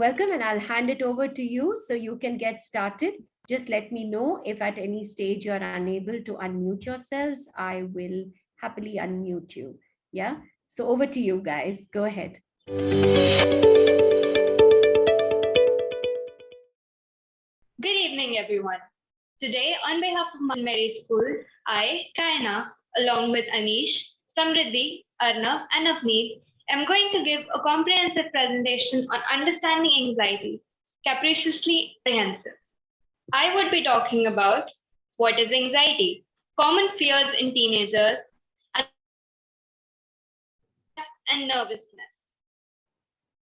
welcome, and I'll hand it over to you so you can get started. Just let me know if at any stage you're unable to unmute yourselves. I will happily unmute you. Yeah. So over to you guys. Go ahead. Good evening, everyone. Today, on behalf of Mother Mary School, I, Kaina, along with Anish, Samriddhi, Arnav, and Avneet, am going to give a comprehensive presentation on understanding anxiety, capriciously comprehensive. I would be talking about what is anxiety, common fears in teenagers, and nervousness.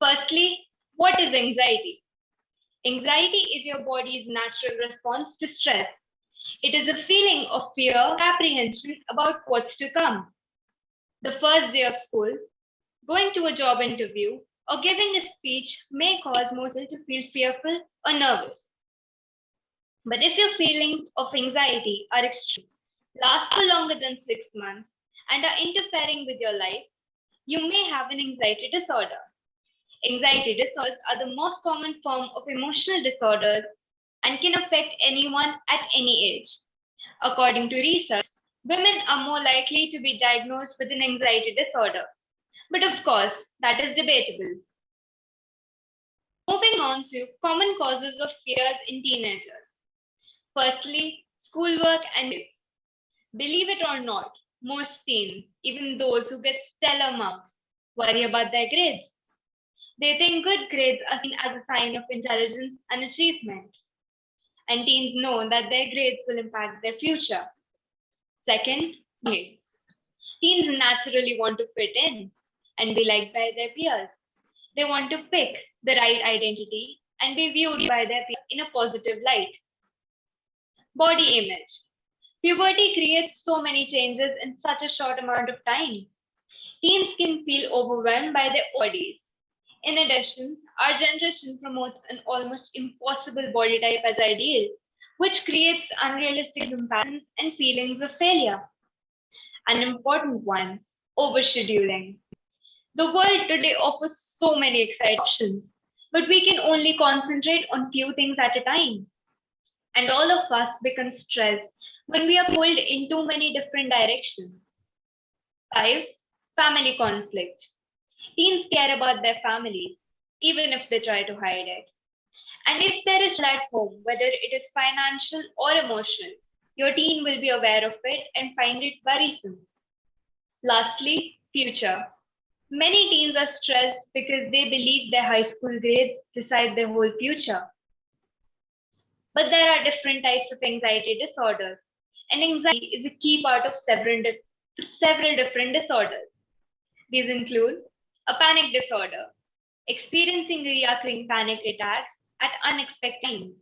Firstly, what is anxiety? Anxiety is your body's natural response to stress. It is a feeling of fear, apprehension about what's to come. The first day of school, going to a job interview, or giving a speech may cause most people to feel fearful or nervous. But if your feelings of anxiety are extreme, last for longer than 6 months, and are interfering with your life, you may have an anxiety disorder. Anxiety disorders are the most common form of emotional disorders and can affect anyone at any age. According to research, women are more likely to be diagnosed with an anxiety disorder. But of course, that is debatable. Moving on to common causes of fears in teenagers. Firstly, schoolwork and grades. Believe it or not, most teens, even those who get stellar marks, worry about their grades. They think good grades are seen as a sign of intelligence and achievement. And teens know that their grades will impact their future. Second, teens naturally want to fit in and be liked by their peers. They want to pick the right identity and be viewed by their peers in a positive light. Body image. Puberty creates so many changes in such a short amount of time. Teens can feel overwhelmed by their bodies. In addition, our generation promotes an almost impossible body type as ideal, which creates unrealistic comparisons and feelings of failure. An important one, overscheduling. The world today offers so many exciting options, but we can only concentrate on few things at a time. And all of us become stressed when we are pulled in too many different directions. 5. Family conflict. Teens care about their families, even if they try to hide it. And if there is at home, whether it is financial or emotional, your teen will be aware of it and find it worrisome. Lastly, future. Many teens are stressed because they believe their high school grades decide their whole future. But there are different types of anxiety disorders, and anxiety is a key part of several different disorders. These include a panic disorder, experiencing recurring panic attacks at unexpected times.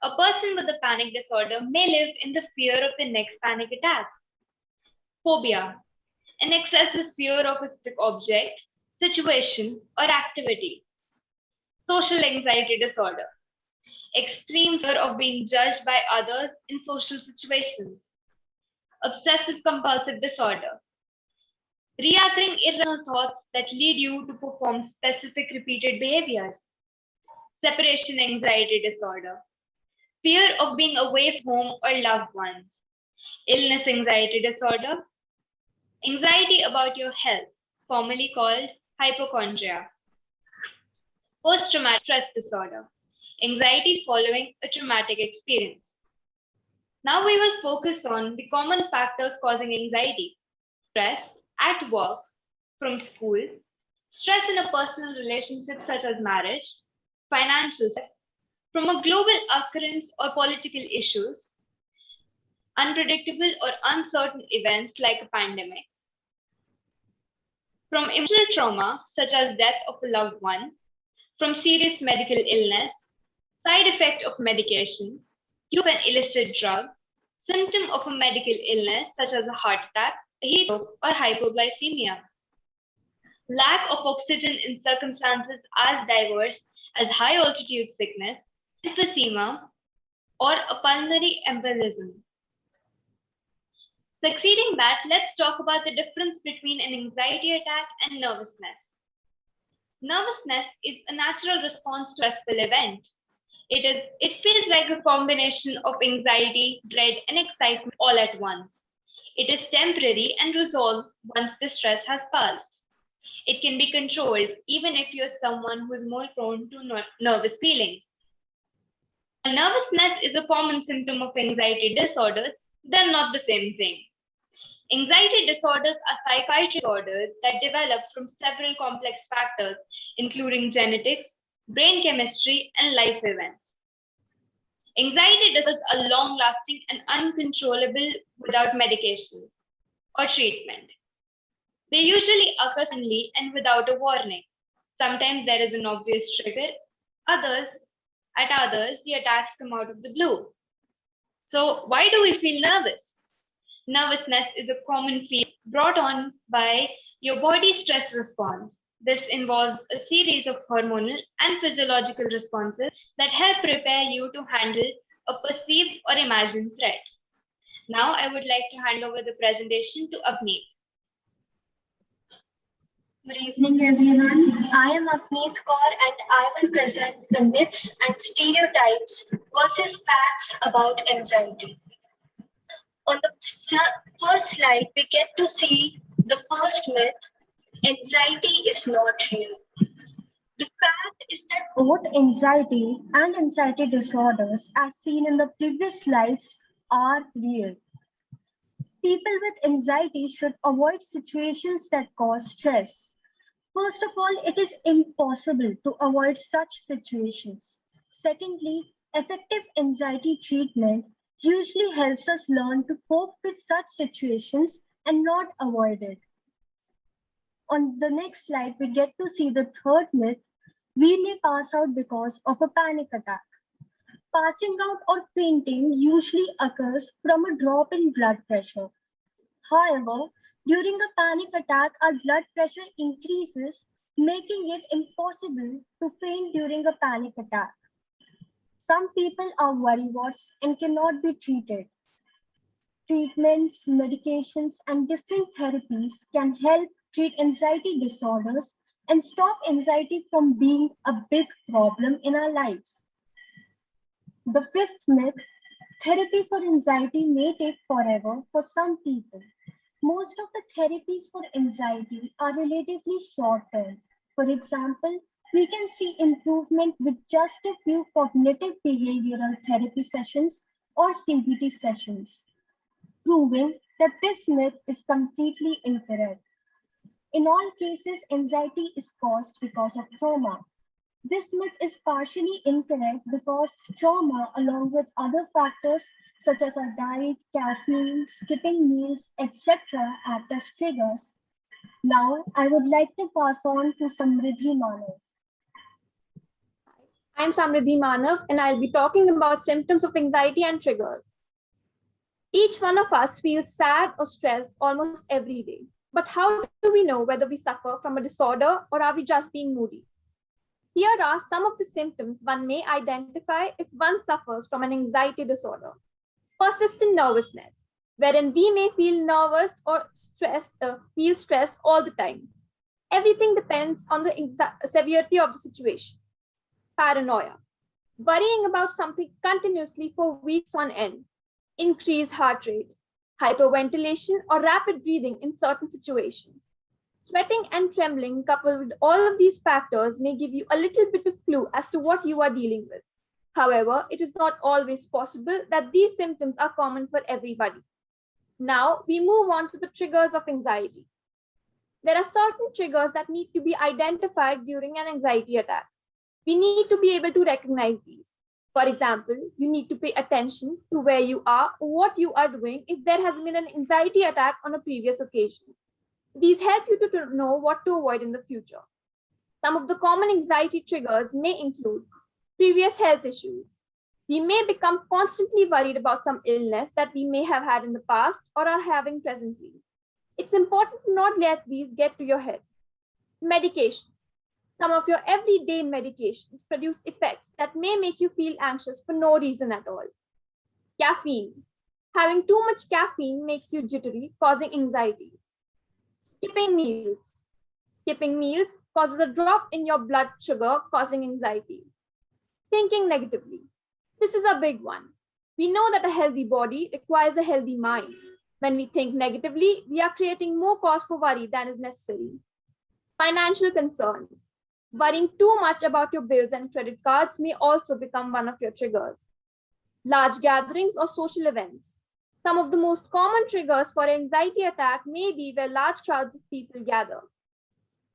A person with a panic disorder may live in the fear of the next panic attack. Phobia, an excessive fear of a specific object, situation, or activity. Social anxiety disorder, extreme fear of being judged by others in social situations. Obsessive compulsive disorder, recurring irrational thoughts that lead you to perform specific repeated behaviors. Separation anxiety disorder, fear of being away from home or loved ones. Illness anxiety disorder, anxiety about your health, formerly called hypochondria. Post-traumatic stress disorder, anxiety following a traumatic experience. Now we will focus on the common factors causing anxiety. Stress at work, from school, stress in a personal relationship such as marriage, financial stress, from a global occurrence or political issues, unpredictable or uncertain events like a pandemic, from emotional trauma such as death of a loved one, from serious medical illness, side effect of medication, use of an illicit drug, symptom of a medical illness such as a heart attack, a heat stroke, or hypoglycemia. Lack of oxygen in circumstances as diverse as high altitude sickness, emphysema, or a pulmonary embolism. Succeeding that, let's talk about the difference between an anxiety attack and nervousness. Nervousness is a natural response to a stressful event. It feels like a combination of anxiety, dread, and excitement all at once. It is temporary and resolves once the stress has passed. It can be controlled even if you're someone who is more prone to nervous feelings. While nervousness is a common symptom of anxiety disorders, they're not the same thing. Anxiety disorders are psychiatric disorders that develop from several complex factors, including genetics, brain chemistry, and life events. Anxiety disorders are long-lasting and uncontrollable without medication or treatment. They usually occur suddenly and without a warning. Sometimes there is an obvious trigger. At others, the attacks come out of the blue. So why do we feel nervous? Nervousness is a common feeling brought on by your body's stress response. This involves a series of hormonal and physiological responses that help prepare you to handle a perceived or imagined threat. Now, I would like to hand over the presentation to Avneet. Good evening, everyone. I am Avneet Kaur and I will present the myths and stereotypes versus facts about anxiety. On the first slide, we get to see the first myth: anxiety is not real. The fact is that both anxiety and anxiety disorders, as seen in the previous slides, are real. People with anxiety should avoid situations that cause stress. First of all, it is impossible to avoid such situations. Secondly, effective anxiety treatment usually helps us learn to cope with such situations and not avoid it. On the next slide, we get to see the third myth: we may pass out because of a panic attack. Passing out or fainting usually occurs from a drop in blood pressure. However, during a panic attack, our blood pressure increases, making it impossible to faint during a panic attack. Some people are worrywarts and cannot be treated. Treatments, medications, and different therapies can help treat anxiety disorders and stop anxiety from being a big problem in our lives. The fifth myth: therapy for anxiety may take forever for some people. Most of the therapies for anxiety are relatively short term. For example, we can see improvement with just a few cognitive behavioral therapy sessions or CBT sessions, proving that this myth is completely incorrect. In all cases, anxiety is caused because of trauma. This myth is partially incorrect because trauma, along with other factors such as our diet, caffeine, skipping meals, etc., act as triggers. Now, I would like to pass on to Samriddhi Manav. I'm Samriddhi Manav, and I'll be talking about symptoms of anxiety and triggers. Each one of us feels sad or stressed almost every day. But how do we know whether we suffer from a disorder or are we just being moody? Here are some of the symptoms one may identify if one suffers from an anxiety disorder. Persistent nervousness, wherein we may feel nervous or feel stressed all the time. Everything depends on the severity of the situation. Paranoia, worrying about something continuously for weeks on end. Increased heart rate, hyperventilation or rapid breathing in certain situations. Sweating and trembling coupled with all of these factors may give you a little bit of clue as to what you are dealing with. However, it is not always possible that these symptoms are common for everybody. Now, we move on to the triggers of anxiety. There are certain triggers that need to be identified during an anxiety attack. We need to be able to recognize these. For example, you need to pay attention to where you are or what you are doing if there has been an anxiety attack on a previous occasion. These help you to know what to avoid in the future. Some of the common anxiety triggers may include previous health issues. We may become constantly worried about some illness that we may have had in the past or are having presently. It's important to not let these get to your head. Medications. Some of your everyday medications produce effects that may make you feel anxious for no reason at all. Caffeine. Having too much caffeine makes you jittery, causing anxiety. Skipping meals. Skipping meals causes a drop in your blood sugar, causing anxiety. Thinking negatively. This is a big one. We know that a healthy body requires a healthy mind. When we think negatively, we are creating more cause for worry than is necessary. Financial concerns. Worrying too much about your bills and credit cards may also become one of your triggers. Large gatherings or social events. Some of the most common triggers for anxiety attack may be where large crowds of people gather.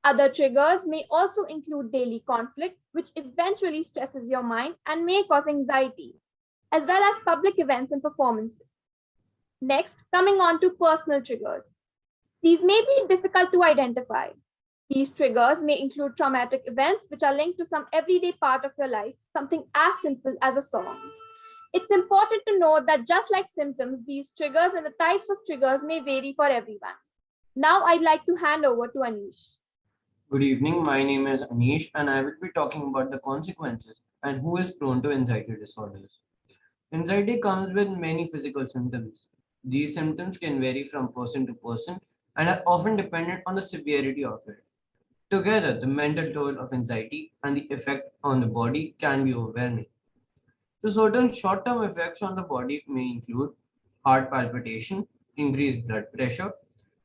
Other triggers may also include daily conflict, which eventually stresses your mind and may cause anxiety, as well as public events and performances. Next, coming on to personal triggers. These may be difficult to identify. These triggers may include traumatic events which are linked to some everyday part of your life, something as simple as a song. It's important to note that just like symptoms, these triggers and the types of triggers may vary for everyone. Now I'd like to hand over to Anish. Good evening, my name is Anish and I will be talking about the consequences and who is prone to anxiety disorders. Anxiety comes with many physical symptoms. These symptoms can vary from person to person and are often dependent on the severity of it. Together, the mental toll of anxiety and the effect on the body can be overwhelming. So certain short-term effects on the body may include heart palpitation, increased blood pressure,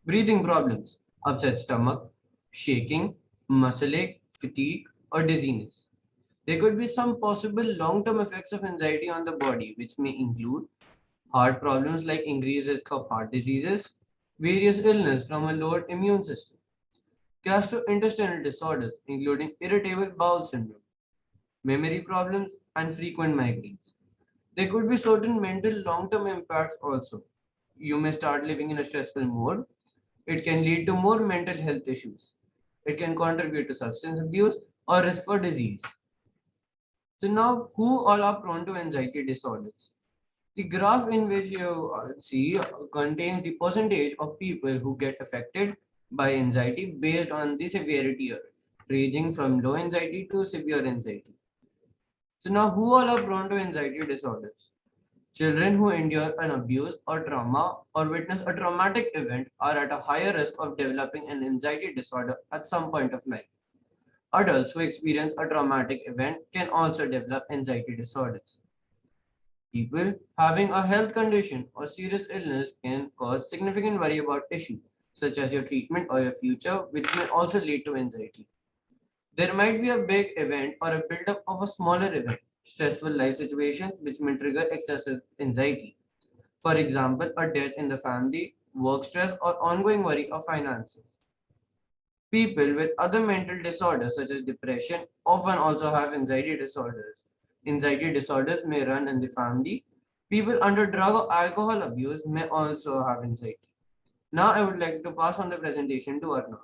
breathing problems, upset stomach, shaking, muscle ache, fatigue, or dizziness. There could be some possible long-term effects of anxiety on the body, which may include heart problems like increased risk of heart diseases, various illness from a lowered immune system, gastrointestinal disorders, including irritable bowel syndrome, memory problems, and frequent migraines. There could be certain mental long-term impacts also. You may start living in a stressful mode. It can lead to more mental health issues. It can contribute to substance abuse or risk for disease. So now, who all are prone to anxiety disorders? The graph in which you see contains the percentage of people who get affected by anxiety based on the severity, ranging from low anxiety to severe anxiety. So now, who all are prone to anxiety disorders? Children who endure an abuse or trauma or witness a traumatic event are at a higher risk of developing an anxiety disorder at some point of life. Adults who experience a traumatic event can also develop anxiety disorders. People having a health condition or serious illness can cause significant worry about issues such as your treatment or your future, which may also lead to anxiety. There might be a big event or a buildup of a smaller event, stressful life situations which may trigger excessive anxiety. For example, a death in the family, work stress, or ongoing worry of finances. People with other mental disorders such as depression often also have anxiety disorders. Anxiety disorders may run in the family. People under drug or alcohol abuse may also have anxiety. Now I would like to pass on the presentation to Arnav.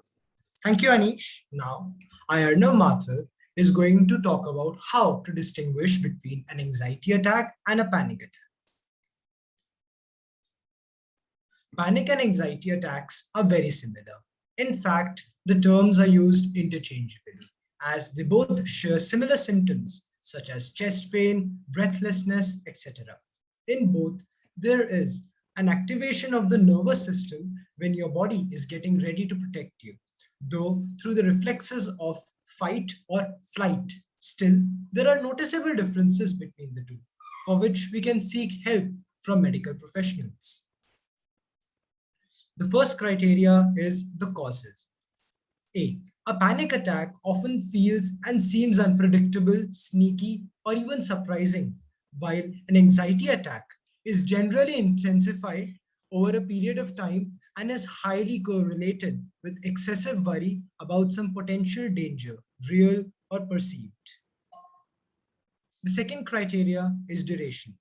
Thank you, Anish. Now, Arnav Mathur is going to talk about how to distinguish between an anxiety attack and a panic attack. Panic and anxiety attacks are very similar. In fact, the terms are used interchangeably as they both share similar symptoms such as chest pain, breathlessness, etc. In both, there is an activation of the nervous system when your body is getting ready to protect you, though through the reflexes of fight or flight. Still, there are noticeable differences between the two, for which we can seek help from medical professionals. The first criteria is the causes. A panic attack often feels and seems unpredictable, sneaky, or even surprising, while an anxiety attack is generally intensified over a period of time and is highly correlated with excessive worry about some potential danger, real or perceived. The second criteria is duration.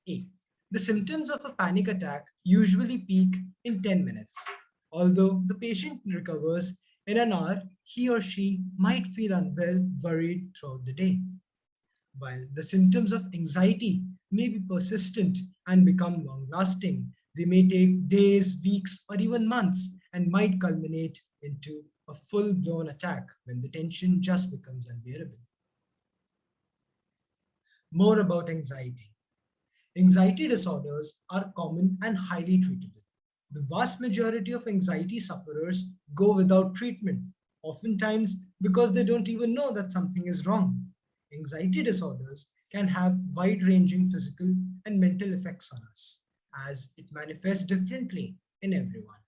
The symptoms of a panic attack usually peak in 10 minutes. Although the patient recovers in an hour, he or she might feel unwell, worried throughout the day. While the symptoms of anxiety may be persistent and become long-lasting, they may take days, weeks, or even months and might culminate into a full-blown attack when the tension just becomes unbearable. More about anxiety. Anxiety disorders are common and highly treatable. The vast majority of anxiety sufferers go without treatment, oftentimes because they don't even know that something is wrong. Anxiety disorders can have wide-ranging physical and mental effects on us, as it manifests differently in everyone.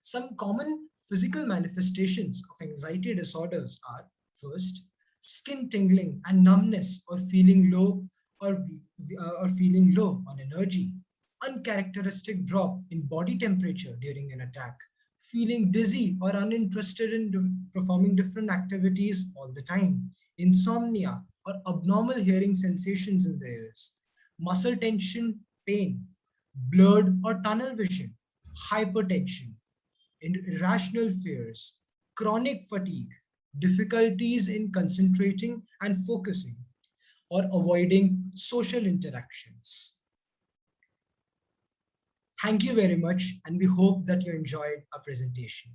Some common physical manifestations of anxiety disorders are: first, skin tingling and numbness or feeling low or feeling low on energy, uncharacteristic drop in body temperature during an attack, feeling dizzy or uninterested in performing different activities all the time, insomnia or abnormal hearing sensations in the ears, muscle tension, pain, blurred or tunnel vision, hypertension, irrational fears, chronic fatigue, difficulties in concentrating and focusing, or avoiding social interactions. Thank you very much, and we hope that you enjoyed our presentation.